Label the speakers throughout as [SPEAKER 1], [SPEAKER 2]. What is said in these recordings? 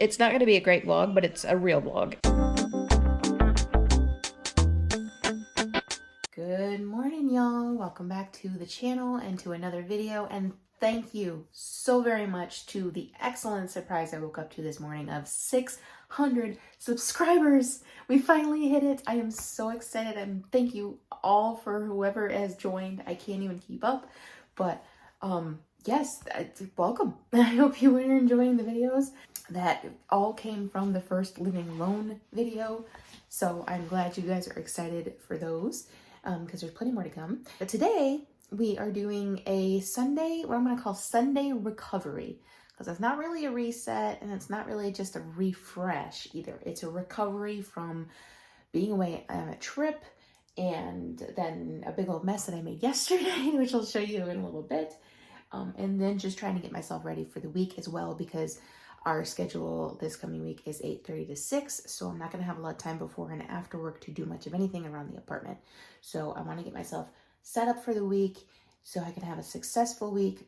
[SPEAKER 1] It's not going to be a great vlog, but it's a real vlog. Good morning, y'all. Welcome back to the channel and to another video. And thank you so very much to the excellent surprise I woke up to this morning of 600 subscribers. We finally hit it. I am so excited, and thank you all for whoever has joined. I can't even keep up, but yes, welcome. I hope you are enjoying the videos. That all came from the first living alone video, so I'm glad you guys are excited for those because there's plenty more to come. But today we are doing a Sunday, what I'm going to call Sunday recovery, because it's not really a reset and it's not really just a refresh either. It's a recovery from being away on a trip and then a big old mess that I made yesterday, which I'll show you in a little bit. And then just trying to get myself ready for the week as well, because our schedule this coming week is 8:30 to 6, so I'm not going to have a lot of time before and after work to do much of anything around the apartment. So I want to get myself set up for the week so I can have a successful week.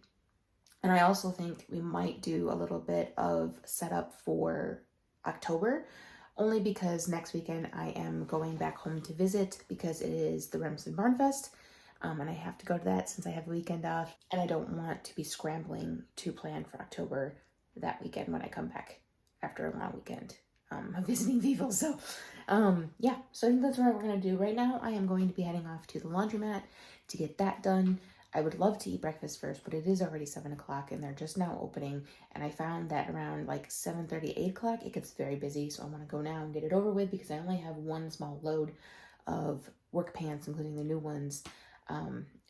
[SPEAKER 1] And I also think we might do a little bit of setup for October, only because next weekend I am going back home to visit because it is the Remsen Barn Fest. And I have to go to that since I have the weekend off, and I don't want to be scrambling to plan for October that weekend when I come back after a long weekend of visiting people. So yeah, so I think that's what we're gonna do. Right now I am going to be heading off to the laundromat to get that done. I would love to eat breakfast first, but it is already 7 o'clock and they're just now opening, and I found that around like 7:30, 8 o'clock it gets very busy, so I want to go now and get it over with because I only have one small load of work pants, including the new ones,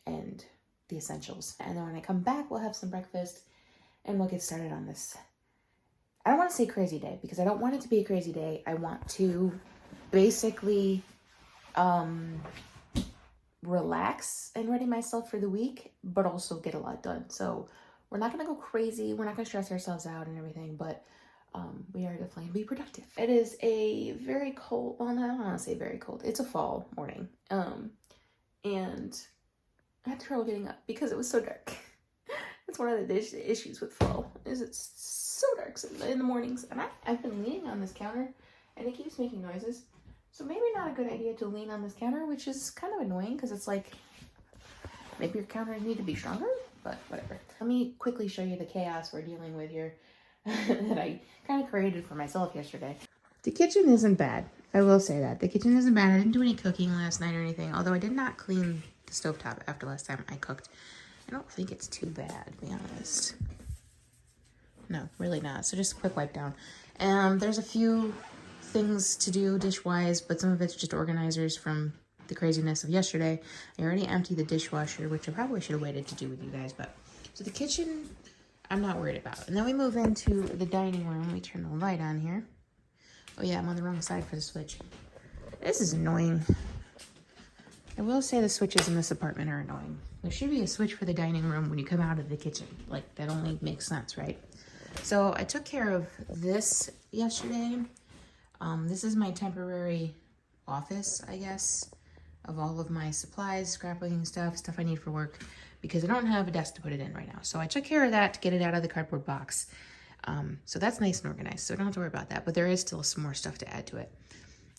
[SPEAKER 1] and the essentials. And then when I come back, we'll have some breakfast and we'll get started on this. I don't want to say crazy day because I don't want it to be a crazy day. I want to basically relax and ready myself for the week, but also get a lot done. So we're not going to go crazy. We're not going to stress ourselves out and everything, but we are definitely going to be productive. It is a very cold, well, no, I don't want to say very cold. It's a fall morning. And I had trouble getting up because it was so dark. It's one of the issues with fall, is it's so dark in the mornings. And I've been leaning on this counter and it keeps making noises. So maybe not a good idea to lean on this counter, which is kind of annoying because it's like, maybe your counters need to be stronger, but whatever. Let me quickly show you the chaos we're dealing with here that I kind of created for myself yesterday. The kitchen isn't bad. I will say that. The kitchen isn't bad. I didn't do any cooking last night or anything, although I did not clean the stovetop after last time I cooked. I don't think it's too bad, to be honest. No, really not. So just a quick wipe down. There's a few things to do dish-wise, but some of it's just organizers from the craziness of yesterday. I already emptied the dishwasher, which I probably should have waited to do with you guys, but so the kitchen, I'm not worried about. And then we move into the dining room. Let me turn the light on here. Oh yeah, I'm on the wrong side for the switch. This is annoying. I will say the switches in this apartment are annoying. There should be a switch for the dining room when you come out of the kitchen. Like, that only makes sense, right? So I took care of this yesterday. This is my temporary office, I guess, of all of my supplies, scrapbooking stuff I need for work, because I don't have a desk to put it in right now. So I took care of that to get it out of the cardboard box. So that's nice and organized, so I don't have to worry about that, but there is still some more stuff to add to it.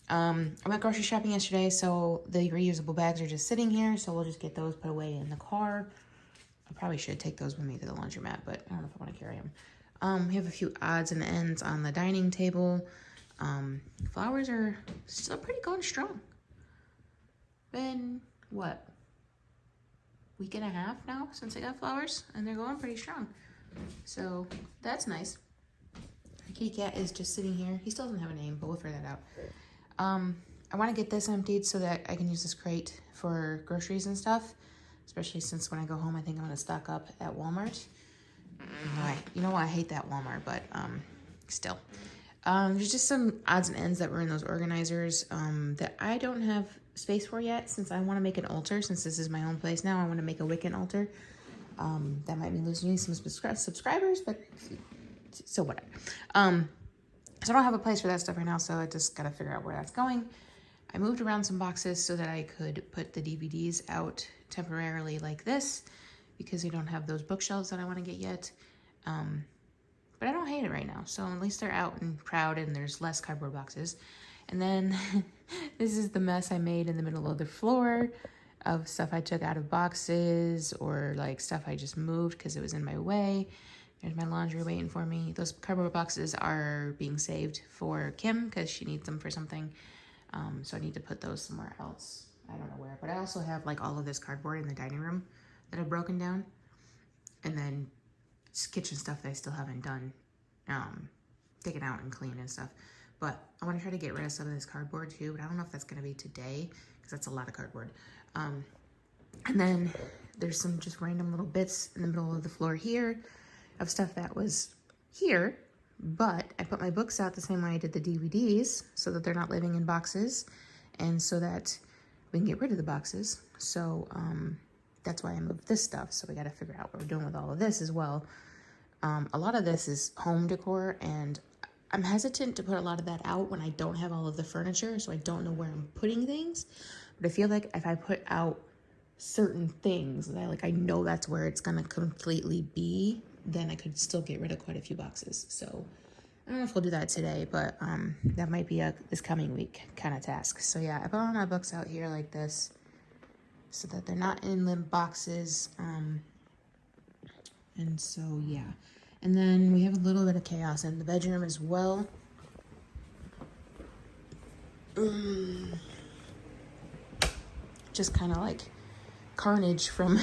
[SPEAKER 1] I went grocery shopping yesterday, so the reusable bags are just sitting here, so we'll just get those put away in the car. I probably should take those with me to the laundromat, but I don't know if I want to carry them. We have a few odds and ends on the dining table. Flowers are still pretty going strong. Been, what, week and a half now since I got flowers, and they're going pretty strong. So that's nice. Our kitty cat is just sitting here. He still doesn't have a name, but we'll figure that out. I want to get this emptied so that I can use this crate for groceries and stuff, especially since when I go home I think I'm going to stock up at Walmart. You know what, I hate that Walmart, but still. There's just some odds and ends that were in those organizers that I don't have space for yet, since I want to make an altar. Since this is my own place now, I want to make a Wiccan altar. That might mean losing some subscribers, but so whatever. So I don't have a place for that stuff right now, so I just gotta figure out where that's going. I moved around some boxes so that I could put the DVDs out temporarily like this, because we don't have those bookshelves that I want to get yet. But but I don't hate it right now. So at least they're out and proud and there's less cardboard boxes. And then this is the mess I made in the middle of the floor of stuff I took out of boxes or like stuff I just moved because it was in my way. There's my laundry waiting for me. Those cardboard boxes are being saved for Kim because she needs them for something. So I need to put those somewhere else. I don't know where, but I also have like all of this cardboard in the dining room that I've broken down. And then kitchen stuff that I still haven't done, taken out and cleaned and stuff. But I want to try to get rid of some of this cardboard too, but I don't know if that's going to be today because that's a lot of cardboard. And then there's some just random little bits in the middle of the floor here of stuff that was here, but I put my books out the same way I did the DVDs so that they're not living in boxes and so that we can get rid of the boxes. So that's why I moved this stuff. So we got to figure out what we're doing with all of this as well. A lot of this is home decor, and I'm hesitant to put a lot of that out when I don't have all of the furniture, so I don't know where I'm putting things. But I feel like if I put out certain things that I know that's where it's gonna completely be, then I could still get rid of quite a few boxes. So I don't know if we'll do that today, but that might be a this coming week kind of task. So yeah, I put all my books out here like this so that they're not in the boxes. And so yeah. And then we have a little bit of chaos in the bedroom as well. Just kind of like carnage from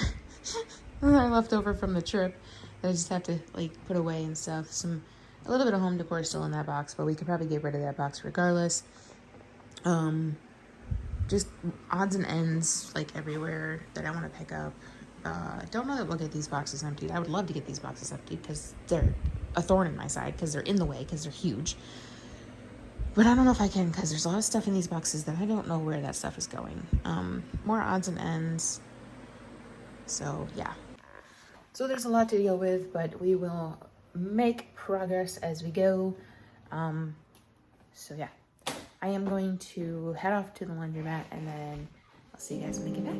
[SPEAKER 1] our leftover from the trip that I just have to like put away and stuff. A little bit of home decor still in that box, but we could probably get rid of that box regardless. Just odds and ends like everywhere that I want to pick up. I don't know that we'll get these boxes emptied. I would love to get these boxes emptied because they're a thorn in my side because they're in the way because they're huge. But I don't know if I can because there's a lot of stuff in these boxes that I don't know where that stuff is going. More odds and ends. So yeah. So there's a lot to deal with, but we will make progress as we go. So yeah. I am going to head off to the laundromat and then I'll see you guys when I get back.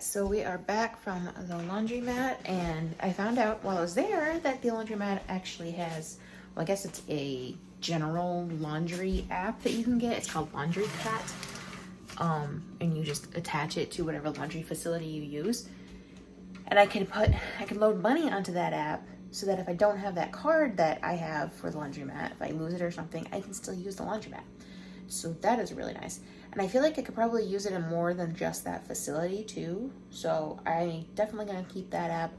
[SPEAKER 1] So we are back from the laundromat, and I found out while I was there that the laundromat actually has, well, I guess it's a general laundry app that you can get. It's called Laundry Cat, and you just attach it to whatever laundry facility you use. And I can load money onto that app so that if I don't have that card that I have for the laundromat, if I lose it or something, I can still use the laundromat. So that is really nice. And I feel like I could probably use it in more than just that facility too. So I'm definitely gonna keep that app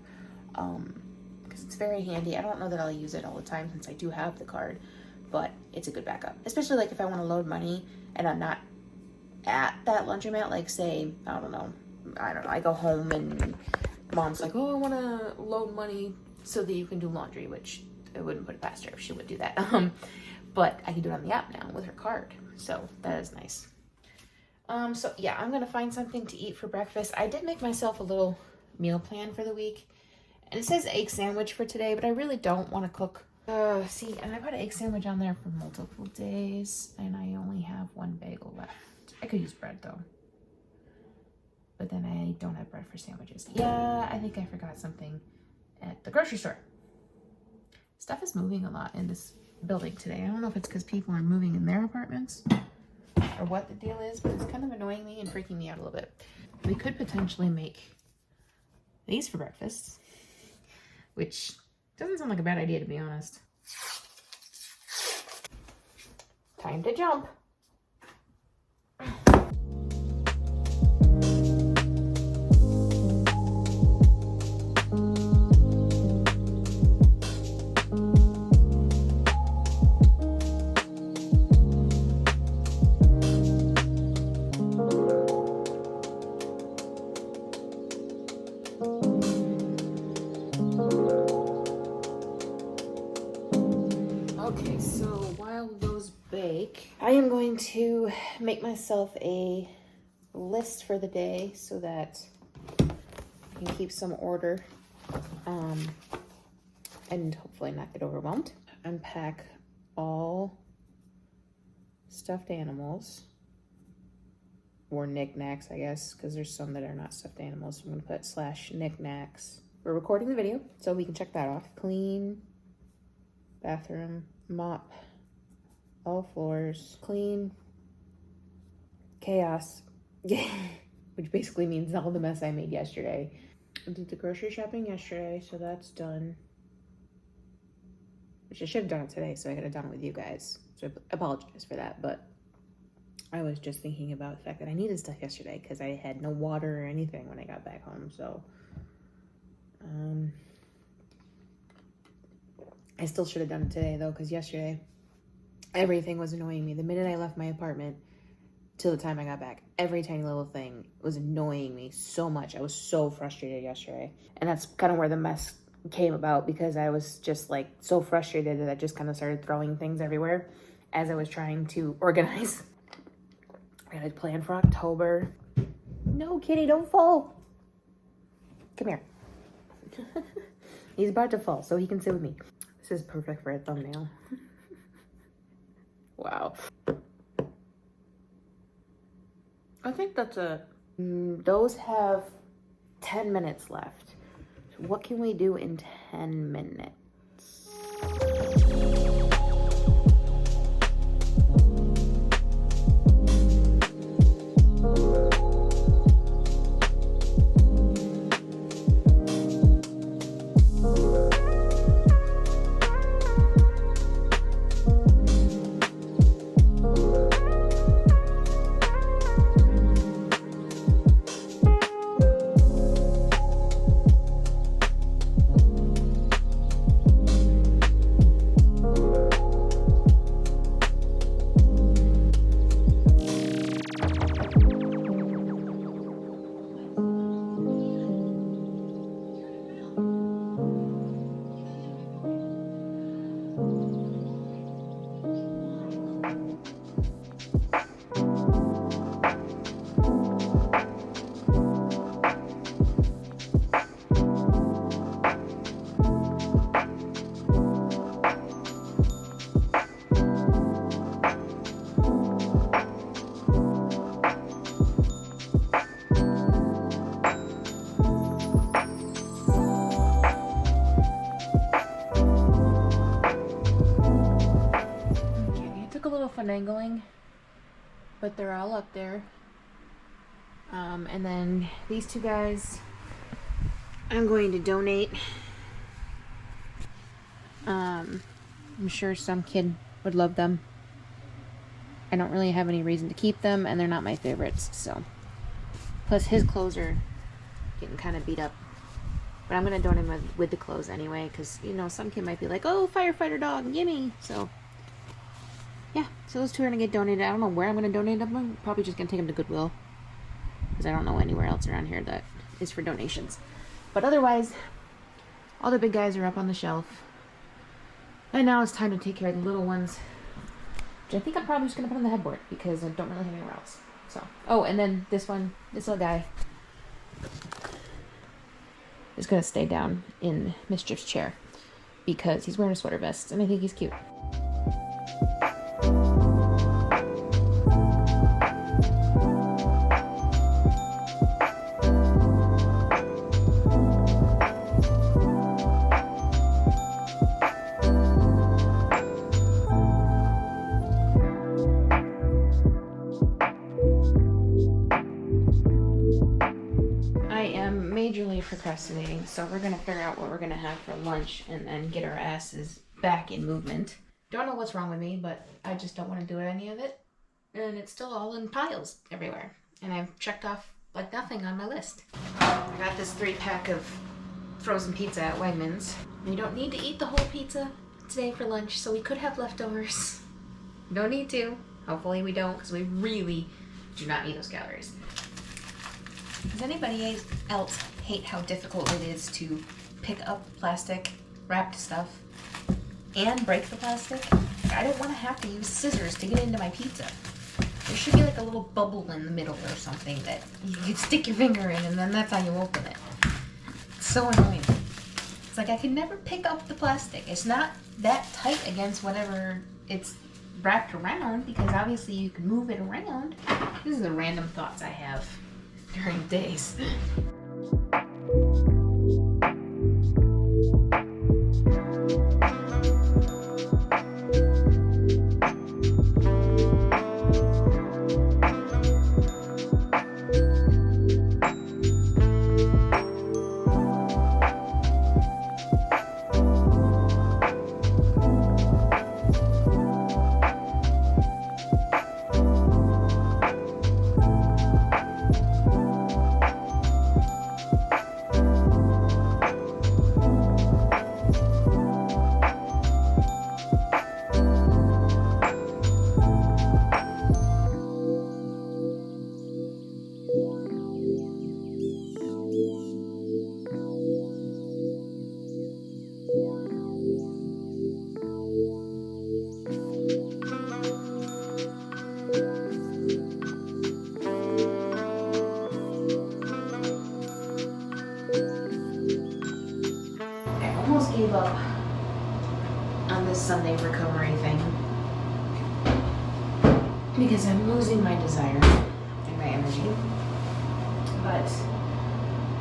[SPEAKER 1] because it's very handy. I don't know that I'll use it all the time since I do have the card, but it's a good backup. Especially like if I wanna load money and I'm not at that laundromat, like say, I don't know, I go home and mom's like, oh, I wanna load money so that you can do laundry, which I wouldn't put it past her if she would do that. But I can do it on the app now with her card. So that is nice. So yeah, I'm gonna find something to eat for breakfast. I did make myself a little meal plan for the week, and it says egg sandwich for today, but I really don't want to cook. See, and I put an egg sandwich on there for multiple days, and I only have one bagel left. I could use bread though, but then I don't have bread for sandwiches. Yeah, I think I forgot something at the grocery store. Stuff is moving a lot in this building today. I don't know if it's because people are moving in their apartments or what the deal is, but it's kind of annoying me and freaking me out a little bit. We could potentially make these for breakfast, which doesn't sound like a bad idea to be honest. Time to jump. Okay, so while those bake, I am going to make myself a list for the day so that I can keep some order and hopefully not get overwhelmed. Unpack all stuffed animals, or knickknacks, I guess, because there's some that are not stuffed animals. So I'm gonna put / knickknacks. We're recording the video, so we can check that off. Clean bathroom, mop all floors, clean, chaos, which basically means all the mess I made yesterday. I did the grocery shopping yesterday, so that's done. Which I should have done it today, so I could have done it with you guys. So I apologize for that, but I was just thinking about the fact that I needed stuff yesterday because I had no water or anything when I got back home, so I still should have done it today though, because yesterday everything was annoying me. The minute I left my apartment till the time I got back, every tiny little thing was annoying me so much. I was so frustrated yesterday, and that's kind of where the mess came about, because I was just like so frustrated that I just kind of started throwing things everywhere as I was trying to organize. I got a plan for October. No, kitty, don't fall. Come here. He's about to fall, so he can sit with me. This is perfect for a thumbnail. Wow. I think that's a... those have 10 minutes left. So what can we do in 10 minutes? Finagling, but they're all up there. And then these two guys I'm going to donate. I'm sure some kid would love them. I don't really have any reason to keep them, and they're not my favorites, so. Plus his clothes are getting kind of beat up. But I'm going to donate them with the clothes anyway, because, you know, some kid might be like, oh, firefighter dog, gimme. So, yeah, so those two are going to get donated. I don't know where I'm going to donate them. I'm probably just going to take them to Goodwill, because I don't know anywhere else around here that is for donations. But otherwise, all the big guys are up on the shelf. And now it's time to take care of the little ones, which I think I'm probably just going to put on the headboard, because I don't really have anywhere else. So, oh, and then this one, this little guy is going to stay down in Mischief's chair, because he's wearing a sweater vest, and I think he's cute. Procrastinating, so we're gonna figure out what we're gonna have for lunch and then get our asses back in movement. Don't know what's wrong with me, but I just don't want to do any of it, and it's still all in piles everywhere, and I've checked off like nothing on my list. I got this 3-pack of frozen pizza at Wegmans. We don't need to eat the whole pizza today for lunch, so we could have leftovers. Don't need to. Hopefully we don't, because we really do not need those calories. Does anybody else hate how difficult it is to pick up plastic wrapped stuff? and break the plastic. I don't want to have to use scissors to get into my pizza. There should be like a little bubble in the middle or something that you can stick your finger in, and then that's how you open it. It's so annoying. It's like I can never pick up the plastic. It's not that tight against whatever it's wrapped around, because obviously you can move it around. These are the random thoughts I have during days. Gave up on this Sunday recovery thing because I'm losing my desire and my energy, but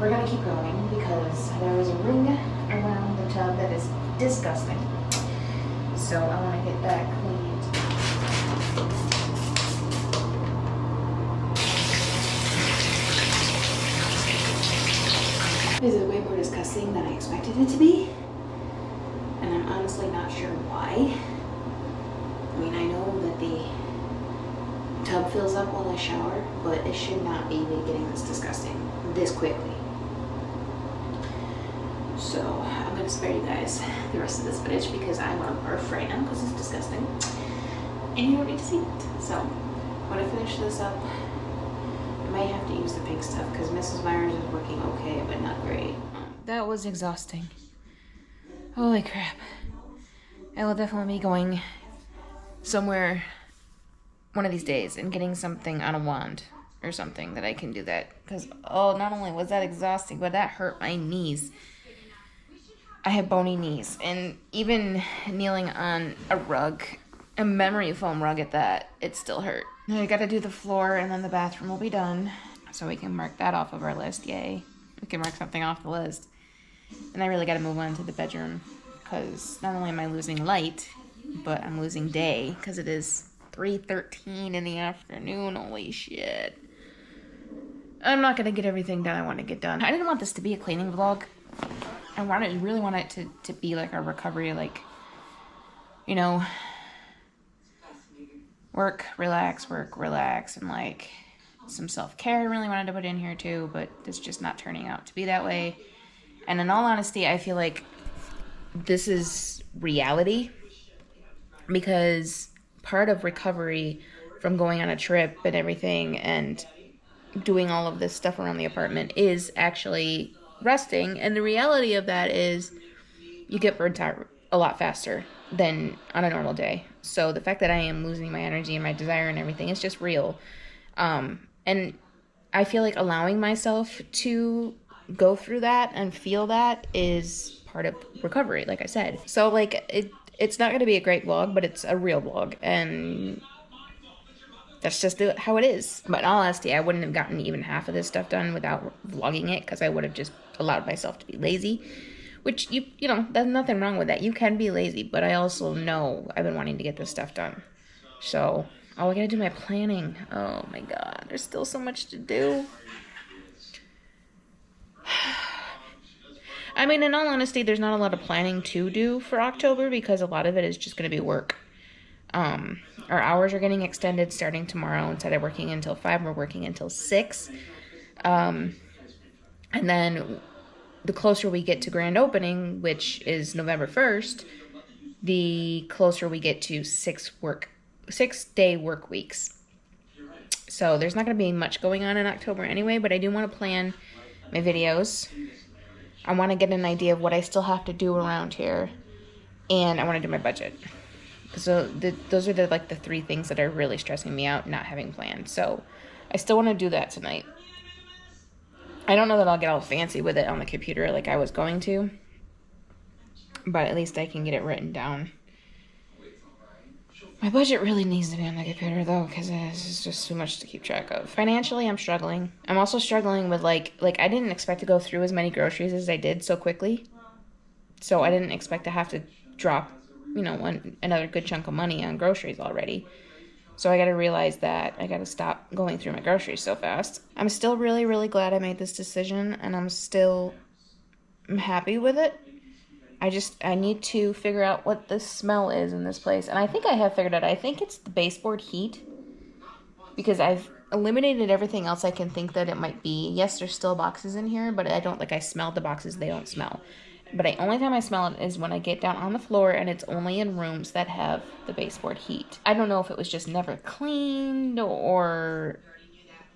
[SPEAKER 1] we're gonna keep going because there is a ring around the tub that is disgusting, so I want to get that cleaned. This is way more disgusting than I expected it to be. And I'm honestly not sure why. I mean, I know that the tub fills up while I shower, but it should not be getting this disgusting this quickly. So I'm gonna spare you guys the rest of this footage because I'm on earth right now because it's disgusting. And you don't need to see it. So when I finish this up, I might have to use the pink stuff because Mrs. Myers is working okay, but not great. That was exhausting. Holy crap. I will definitely be going somewhere one of these days and getting something on a wand or something that I can do that. Because, oh, not only was that exhausting, but that hurt my knees. I have bony knees. And even kneeling on a rug, a memory foam rug at that, it still hurt. I gotta do the floor and then the bathroom will be done. So we can mark that off of our list. Yay. We can mark something off the list. And I really got to move on to the bedroom because not only am I losing light, but I'm losing day because it is 3:13 in the afternoon. Holy shit. I'm not going to get everything done I want to get done. I didn't want this to be a cleaning vlog. I really want it to be like a recovery, like, you know, work, relax, and like some self-care I really wanted to put in here too, but it's just not turning out to be that way. And in all honesty, I feel like this is reality because part of recovery from going on a trip and everything and doing all of this stuff around the apartment is actually resting. And the reality of that is you get burnt out a lot faster than on a normal day. So the fact that I am losing my energy and my desire and everything is just real. And I feel like allowing myself to go through that and feel that is part of recovery, like I said. So like it's not going to be a great vlog, but it's a real vlog, and that's just how it is. But in all honesty, I wouldn't have gotten even half of this stuff done without vlogging it because I would have just allowed myself to be lazy, which you know, there's nothing wrong with that. You can be lazy, but I also know I've been wanting to get this stuff done. So I gotta do my planning. Oh my god, there's still so much to do. I mean, in all honesty, there's not a lot of planning to do for October because a lot of it is just going to be work. Our hours are getting extended starting tomorrow. Instead of working until 5, we're working until 6. And then the closer we get to grand opening, which is November 1st, the closer we get to 6-day work weeks. So there's not going to be much going on in October anyway, but I do want to plan my videos. I want to get an idea of what I still have to do around here. and I want to do my budget. So those are the like the three things that are really stressing me out, not having planned. So I still want to do that tonight. I don't know that I'll get all fancy with it on the computer like I was going to, but at least I can get it written down. My budget really needs to be on the computer though, because it's just too much to keep track of. Financially, I'm struggling. I'm also struggling with like I didn't expect to go through as many groceries as I did so quickly. So I didn't expect to have to drop, another good chunk of money on groceries already. So I got to realize that I got to stop going through my groceries so fast. I'm still really, really glad I made this decision, and I'm happy with it. I need to figure out what the smell is in this place. And I think I have figured out. I think it's the baseboard heat, because I've eliminated everything else I can think that it might be. Yes, there's still boxes in here, but I smelled the boxes. They don't smell. But the only time I smell it is when I get down on the floor, and it's only in rooms that have the baseboard heat. I don't know if it was just never cleaned or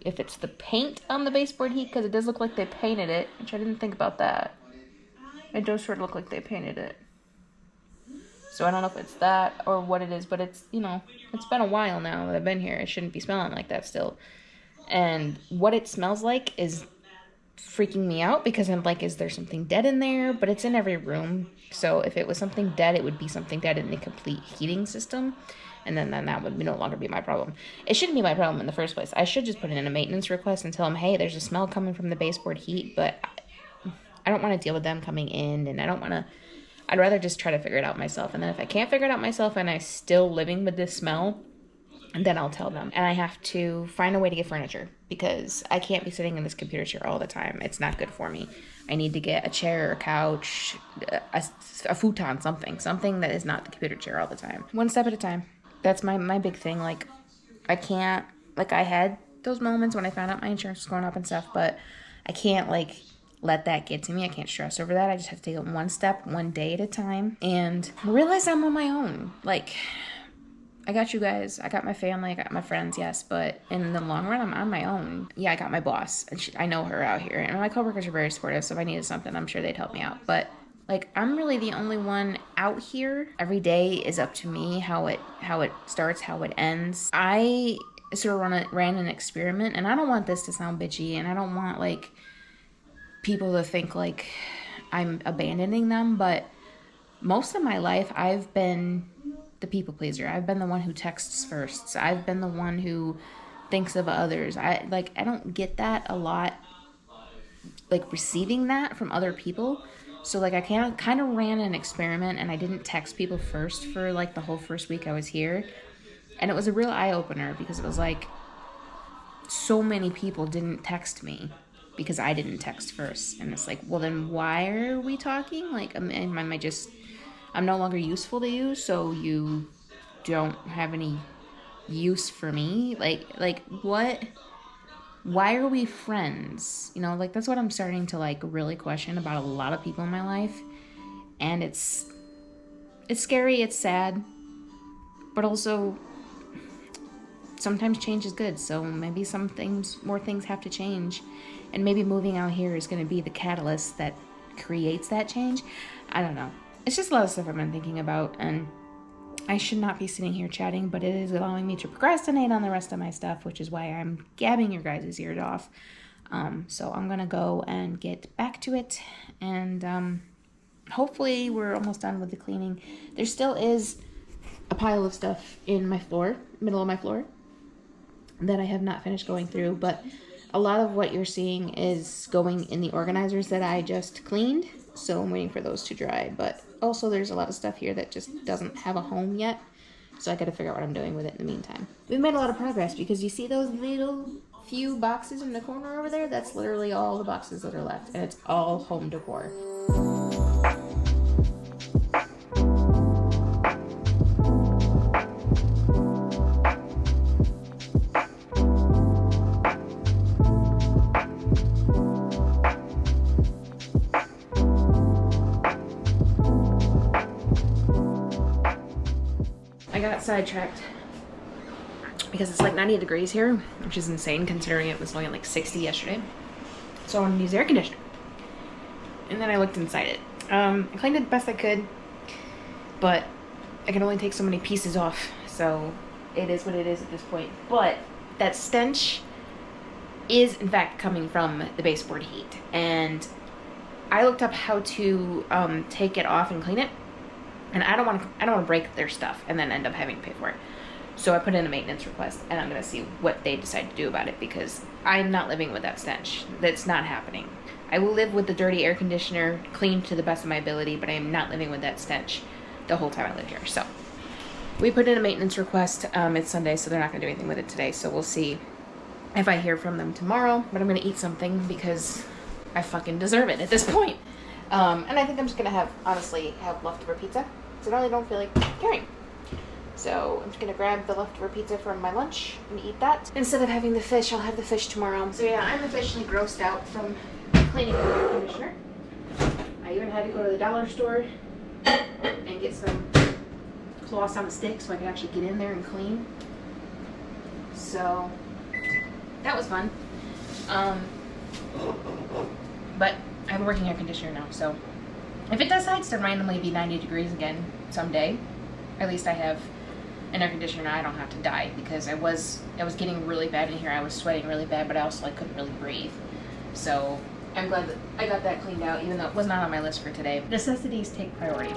[SPEAKER 1] if it's the paint on the baseboard heat, because it does look like they painted it, which I didn't think about that. It does sort of look like they painted it. So I don't know if it's that or what it is, but it's been a while now that I've been here. It shouldn't be smelling like that still. And what it smells like is freaking me out, because I'm like, is there something dead in there? But it's in every room. So if it was something dead, it would be something dead in the complete heating system. And then that would no longer be my problem. It shouldn't be my problem in the first place. I should just put in a maintenance request and tell them, hey, there's a smell coming from the baseboard heat, but I don't want to deal with them coming in, and I'd rather just try to figure it out myself. And then if I can't figure it out myself and I'm still living with this smell, then I'll tell them. And I have to find a way to get furniture, because I can't be sitting in this computer chair all the time. It's not good for me. I need to get a chair, a couch, a futon, something that is not the computer chair all the time. One step at a time. That's my big thing. Like, I can't, I had those moments when I found out my insurance was going up and stuff, but I can't, let that get to me. I can't stress over that. I just have to take it one step, one day at a time, and realize I'm on my own. I got you guys, I got my family, I got my friends, yes, but in the long run, I'm on my own. Yeah, I got my boss, and I know her out here, and my coworkers are very supportive, so if I needed something, I'm sure they'd help me out. But I'm really the only one out here. Every day is up to me, how it starts, how it ends. I sort of ran an experiment, and I don't want this to sound bitchy, and I don't want people to think I'm abandoning them, but most of my life I've been the people pleaser. I've been the one who texts first. I've been the one who thinks of others. I don't get that a lot, receiving that from other people. So I kind of ran an experiment, and I didn't text people first for the whole first week I was here. And it was a real eye-opener, because it was so many people didn't text me because I didn't text first. And it's well, then why are we talking? I'm no longer useful to you, so you don't have any use for me. What? Why are we friends? That's what I'm starting to really question about a lot of people in my life. And it's scary, it's sad, but also sometimes change is good. So maybe more things have to change. And maybe moving out here is going to be the catalyst that creates that change. I don't know. It's just a lot of stuff I've been thinking about, and I should not be sitting here chatting, but it is allowing me to procrastinate on the rest of my stuff, which is why I'm gabbing your guys' ears off. So I'm going to go and get back to it, and hopefully we're almost done with the cleaning. There still is a pile of stuff in my middle of my floor, that I have not finished going through, but a lot of what you're seeing is going in the organizers that I just cleaned, so I'm waiting for those to dry. But also there's a lot of stuff here that just doesn't have a home yet, so I gotta figure out what I'm doing with it in the meantime. We've made a lot of progress, because you see those little few boxes in the corner over there? That's literally all the boxes that are left, and it's all home decor. Sidetracked because it's 98 degrees here, which is insane considering it was only 60 yesterday. So I wanted to use the air conditioner, and then I looked inside it. I cleaned it the best I could. but I can only take so many pieces off, so it is what it is at this point. But that stench is in fact coming from the baseboard heat, and I looked up how to take it off and clean it, and I don't want to break their stuff and then end up having to pay for it. So I put in a maintenance request, and I'm gonna see what they decide to do about it, because I'm not living with that stench. That's not happening. I will live with the dirty air conditioner, clean to the best of my ability, but I am not living with that stench the whole time I live here. So we put in a maintenance request. It's Sunday, so they're not gonna do anything with it today. So we'll see if I hear from them tomorrow. But I'm gonna eat something because I fucking deserve it at this point. And I think I'm just gonna honestly have leftover pizza, because I really don't feel like caring. So I'm just gonna grab the leftover pizza from my lunch and eat that. Instead of having the fish, I'll have the fish tomorrow. So yeah, I'm officially grossed out from cleaning the air conditioner. I even had to go to the dollar store and get some cloths on a stick so I could actually get in there and clean. So that was fun. But I have a working air conditioner now, so if it decides to randomly be 90 degrees again someday, at least I have an air conditioner now. I don't have to die, because it was getting really bad in here. I was sweating really bad, but I also couldn't really breathe. So I'm glad that I got that cleaned out, even though it was not on my list for today. Necessities take priority.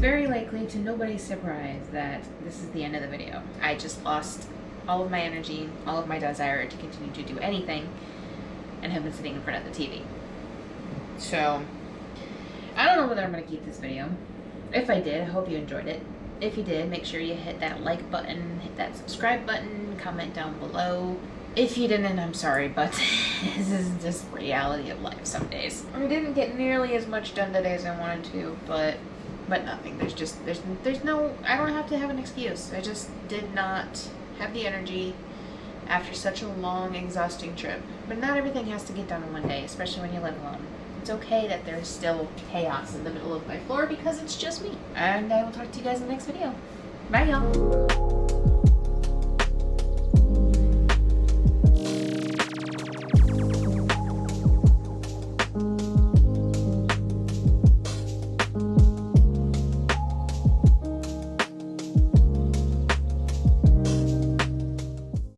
[SPEAKER 1] Very likely to nobody's surprise that this is the end of the video. I just lost all of my energy, all of my desire to continue to do anything, and have been sitting in front of the TV. So I don't know whether I'm going to keep this video. If I did, I hope you enjoyed it. If you did, make sure you hit that like button, hit that subscribe button, comment down below. If you didn't, I'm sorry, but this is just reality of life some days. I didn't get nearly as much done today as I wanted to, but nothing. There's no, I don't have to have an excuse. I just did not have the energy after such a long, exhausting trip. But not everything has to get done in one day, especially when you live alone. It's okay that there's still chaos in the middle of my floor, because it's just me. And I will talk to you guys in the next video. Bye, y'all.